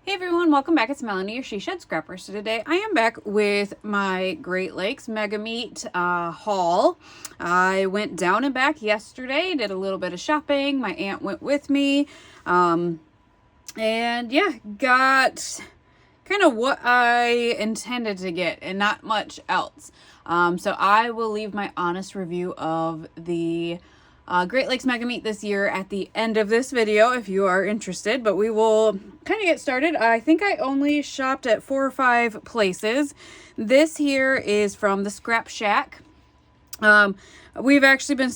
Hey everyone, welcome back. It's Melanie, your She Shed Scrapper. So today I am back with my Great Lakes Mega Meat haul. I went down and back yesterday, did a little bit of shopping. My aunt went with me. And yeah, got kind of what I intended to get and not much else. So I will leave my honest review of the Great Lakes Mega Meat this year at the end of this video if you are interested, but we will kind of get started. I think I only shopped at 4 or 5 places. This here is from the Scrap Shack. We've actually been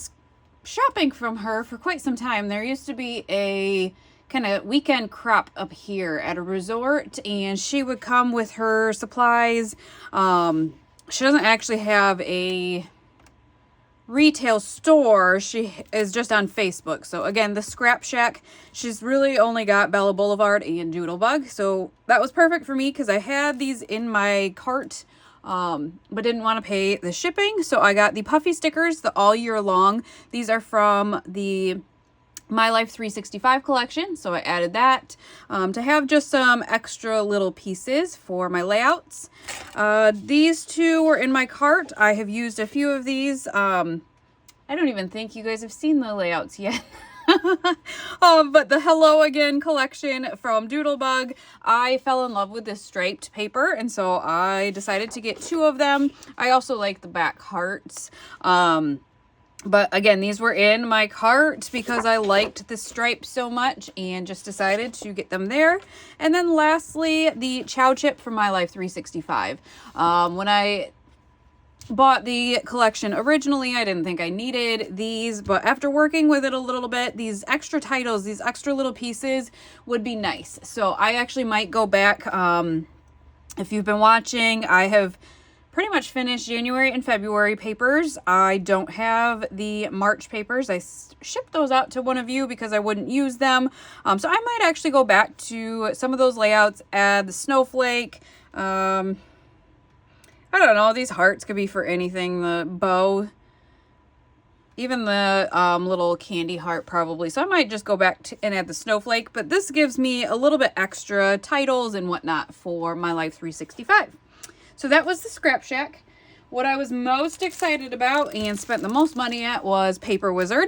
shopping from her for quite some time. There used to be a kind of weekend crop up here at a resort, and she would come with her supplies. She doesn't actually have a retail store. She is just on Facebook. So again, the Scrap Shack, she's really only got Bella Boulevard and Doodlebug. So that was perfect for me because I had these in my cart, but didn't want to pay the shipping. So I got the puffy stickers, the all year long. These are from the My Life 365 collection, so I added that to have just some extra little pieces for my layouts. These two were in my cart. I have used a few of these. I don't even think you guys have seen the layouts yet. But the Hello Again collection from Doodlebug, I fell in love with this striped paper, and so I decided to get 2 of them. I also like the back hearts. But again, these were in my cart because I liked the stripes so much and just decided to get them there. And then lastly, the Chow Chip from My Life 365. When I bought the collection originally, I didn't think I needed these, but after working with it a little bit, these extra titles, these extra little pieces would be nice. So I actually might go back. If you've been watching, I have pretty much finished January and February papers. I don't have the March papers. I shipped those out to one of you because I wouldn't use them. So I might actually go back to some of those layouts, add the snowflake. I don't know. These hearts could be for anything. The bow, even the little candy heart probably. So I might just go back and add the snowflake. But this gives me a little bit extra titles and whatnot for My Life 365. So that was the Scrap Shack. What I was most excited about and spent the most money at was Paper Wizard.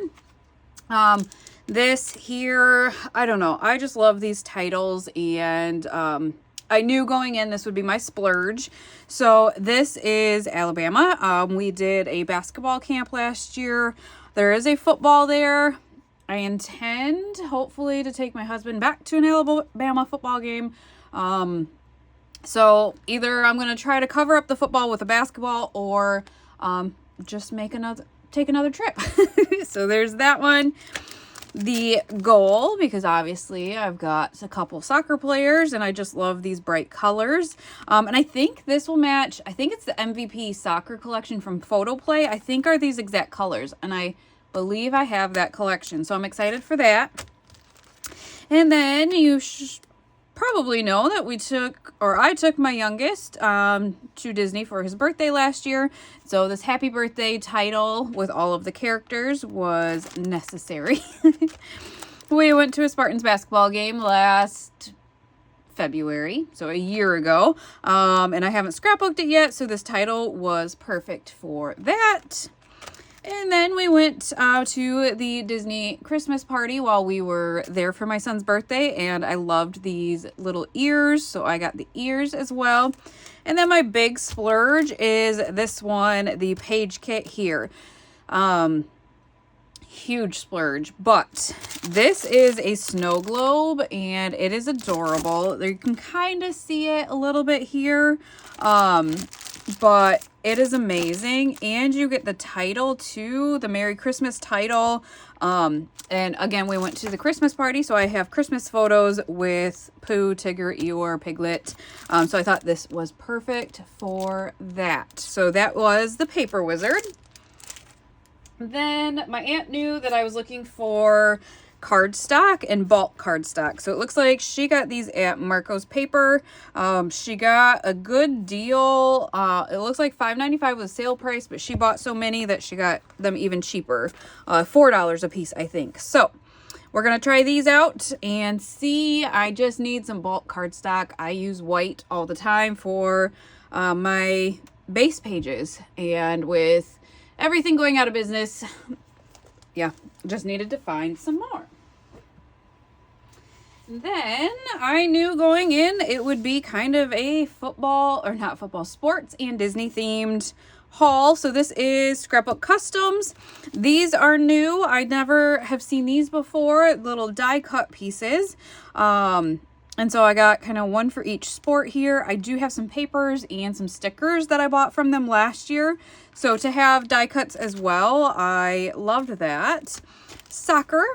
This here, I don't know. I just love these titles, and I knew going in this would be my splurge. So this is Alabama. We did a basketball camp last year. There is a football there. I intend, hopefully, to take my husband back to an Alabama football game. So either I'm going to try to cover up the football with a basketball, or just take another trip. So there's that one. The goal, because obviously I've got a couple soccer players and I just love these bright colors. And I think this will match, I think it's the MVP soccer collection from Photo Play. I think are these exact colors, and I believe I have that collection. So I'm excited for that. And then you probably know that I took my youngest to Disney for his birthday last year. So this happy birthday title with all of the characters was necessary. We went to a Spartans basketball game last February, so a year ago. And I haven't scrapbooked it yet, so this title was perfect for that. And then we went to the Disney Christmas party while we were there for my son's birthday, and I loved these little ears, so I got the ears as well. And then my big splurge is this one, the page kit here. Huge splurge, but this is a snow globe, and it is adorable. You can kind of see it a little bit here, but it is amazing. And you get the title too, the Merry Christmas title. And again, we went to the Christmas party, so I have Christmas photos with Pooh, Tigger, Eeyore, Piglet. So I thought this was perfect for that. So that was the Paper Wizard. Then my aunt knew that I was looking for cardstock and bulk cardstock. So it looks like she got these at Marco's Paper. She got a good deal. It looks like $5.95 was sale price, but she bought so many that she got them even cheaper. $4 a piece, I think. So we're going to try these out and see. I just need some bulk cardstock. I use white all the time for my base pages, and with everything going out of business, yeah, just needed to find some more. Then I knew going in it would be kind of a sports and Disney themed haul. So this is Scrapbook Customs. These are new. I never have seen these before, little die cut pieces. And so I got kind of one for each sport here. I do have some papers and some stickers that I bought from them last year. So to have die cuts as well, I loved that. Soccer.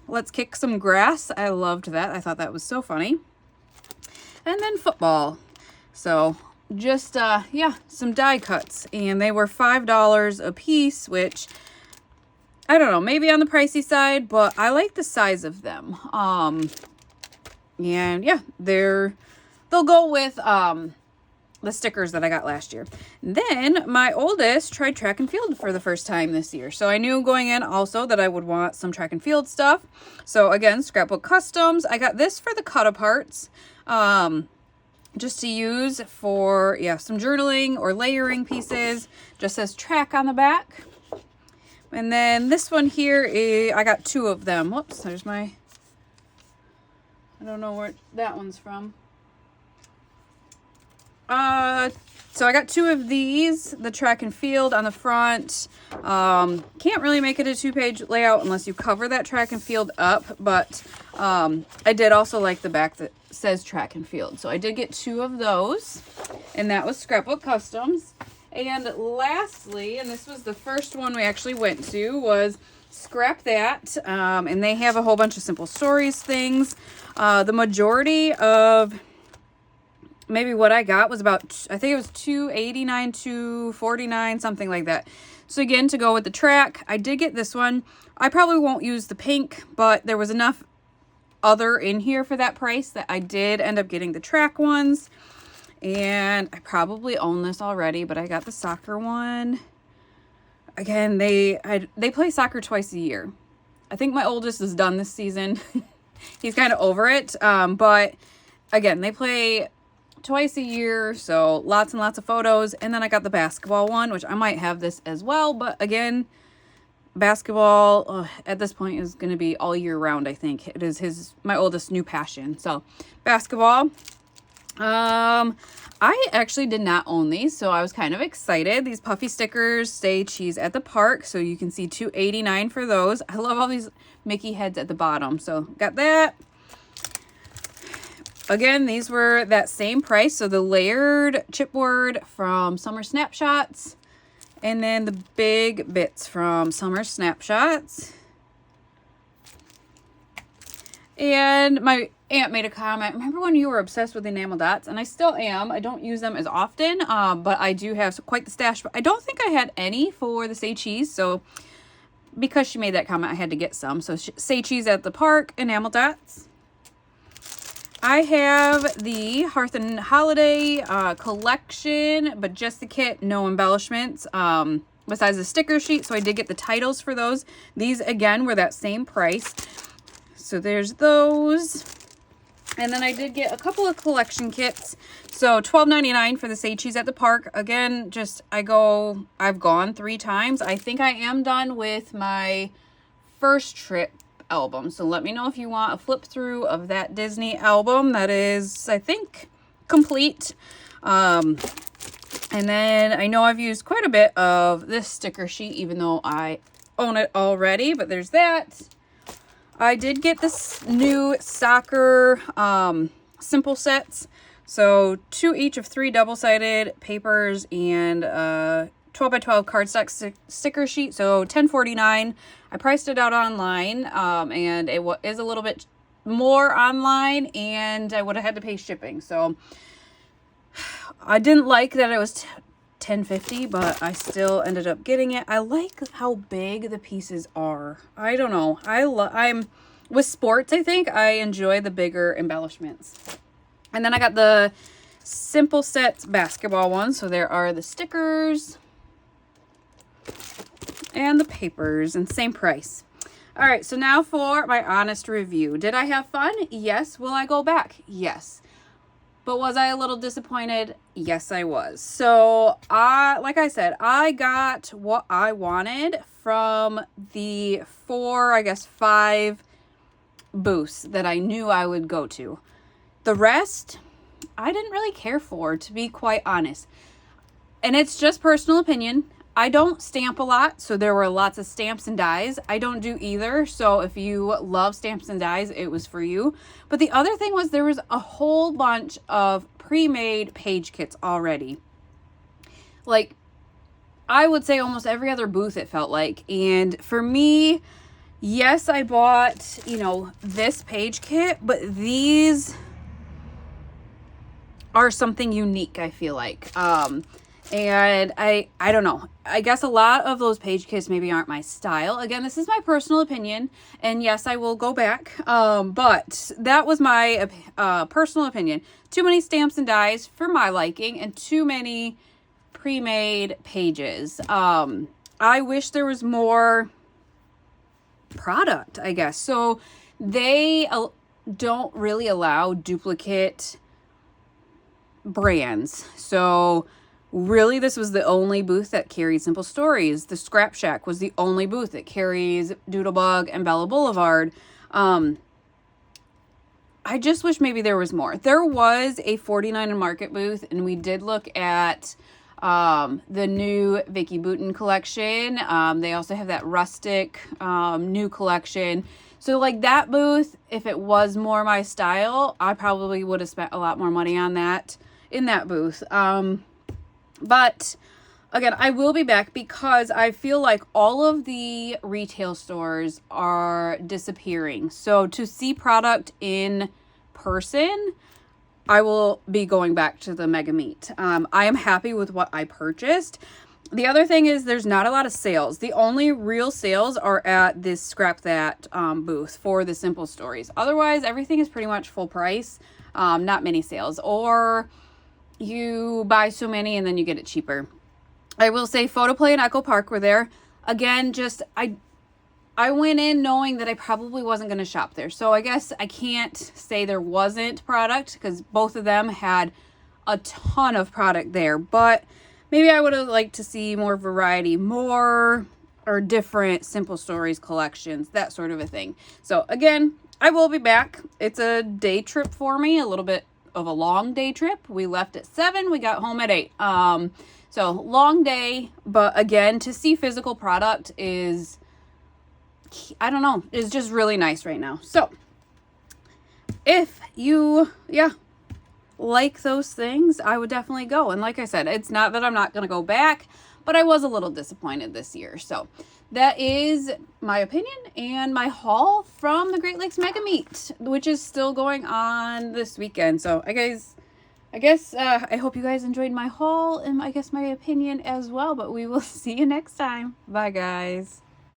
Let's kick some grass. I loved that. I thought that was so funny. And then football. So just, yeah, some die cuts. And they were $5 a piece, which, I don't know, maybe on the pricey side, but I like the size of them. And yeah, they'll go with, the stickers that I got last year. Then my oldest tried track and field for the first time this year. So I knew going in also that I would want some track and field stuff. So again, Scrapbook Customs. I got this for the cut aparts, just to use for, yeah, some journaling or layering pieces. Just says track on the back. And then this one here is, I got two of them. Whoops, there's my, I don't know where that one's from. So I got two of these, the track and field on the front. Can't really make it a 2-page layout unless you cover that track and field up, but I did also like the back that says track and field. So I did get two of those, and that was Scrapbook Customs. And lastly, and this was the first one we actually went to, was Scrap That. And they have a whole bunch of simple stories things. The majority of maybe what I got was about, I think it was $2.89 to $2.49, something like that. So again, to go with the track, I did get this one. I probably won't use the pink, but there was enough other in here for that price that I did end up getting the track ones. And I probably own this already, but I got the soccer one. Again, they play soccer twice a year. I think my oldest is done this season. He's kind of over it. But again, they play twice a year, so lots and lots of photos. And then I got the basketball one, which I might have this as well, but again, basketball at this point is going to be all year round. I think it is my oldest new passion. So basketball. I actually did not own these, so I was kind of excited. These puffy stickers say cheese at the park, so you can see $2.89 for those. I love all these Mickey heads at the bottom, so got that. Again, these were that same price. So the layered chipboard from Summer Snapshots, and then the big bits from Summer Snapshots. And my aunt made a comment. Remember when you were obsessed with enamel dots? And I still am. I don't use them as often, but I do have quite the stash. But I don't think I had any for the Say Cheese. So because she made that comment, I had to get some. So Say Cheese at the Park, enamel dots. I have the Hearth and Holiday collection, but just the kit, no embellishments, besides the sticker sheet. So I did get the titles for those. These, again, were that same price. So there's those. And then I did get a couple of collection kits. So $12.99 for the Say Cheese at the Park. Again, I've gone 3 times. I think I am done with my first trip album. So let me know if you want a flip through of that Disney album. That is, I think, complete. And then I know I've used quite a bit of this sticker sheet, even though I own it already, but there's that. I did get this new soccer simple sets. So 2 each of 3 double-sided papers and 12x12 cardstock sticker sheet. So $10.49. I priced it out online, and it is a little bit more online, and I would have had to pay shipping. So I didn't like that it was $10.50, but I still ended up getting it. I like how big the pieces are. I don't know. I'm with sports, I think I enjoy the bigger embellishments. And then I got the simple sets basketball one. So there are the stickers and the papers, and same price. All right, so now for my honest review. Did I have fun? Yes. Will I go back? Yes. But was I a little disappointed? Yes, I was. So, like I said, I got what I wanted from the 5 booths that I knew I would go to. The rest, I didn't really care for, to be quite honest. And it's just personal opinion. I don't stamp a lot, so there were lots of stamps and dies. I don't do either, so if you love stamps and dies, it was for you. But the other thing was there was a whole bunch of pre-made page kits already. Like, I would say almost every other booth it felt like. And for me, yes, I bought, this page kit, but these are something unique, I feel like. And I don't know. I guess a lot of those page kits maybe aren't my style. Again, this is my personal opinion. And yes, I will go back. But that was my personal opinion. Too many stamps and dies for my liking and too many pre-made pages. I wish there was more product, I guess. So they don't really allow duplicate brands. So really, this was the only booth that carried Simple Stories. The Scrap Shack was the only booth that carries Doodlebug and Bella Boulevard. I just wish maybe there was more. There was a 49 and Market booth, and we did look at the new Vicky Bouton collection. They also have that rustic new collection. So like that booth, if it was more my style, I probably would have spent a lot more money on that in that booth. But again, I will be back because I feel like all of the retail stores are disappearing. So to see product in person, I will be going back to the Mega Meet. I am happy with what I purchased. The other thing is there's not a lot of sales. The only real sales are at this Scrap That booth for the Simple Stories. Otherwise, everything is pretty much full price. Not many sales. Or you buy so many and then you get it cheaper. I will say Photoplay and Echo Park were there. Again, just I went in knowing that I probably wasn't going to shop there. So I guess I can't say there wasn't product because both of them had a ton of product there. But maybe I would have liked to see more variety, more or different Simple Stories collections, that sort of a thing. So again, I will be back. It's a day trip for me, a little bit of a long day trip. We left at 7, we got home at 8. So long day, but again, to see physical product is, I don't know, is just really nice right now. So if you, like those things, I would definitely go. And like I said, it's not that I'm not going to go back, but I was a little disappointed this year. So that is my opinion and my haul from the Great Lakes Mega Meet, which is still going on this weekend. So I guess I hope you guys enjoyed my haul and I guess my opinion as well, but we will see you next time. Bye guys.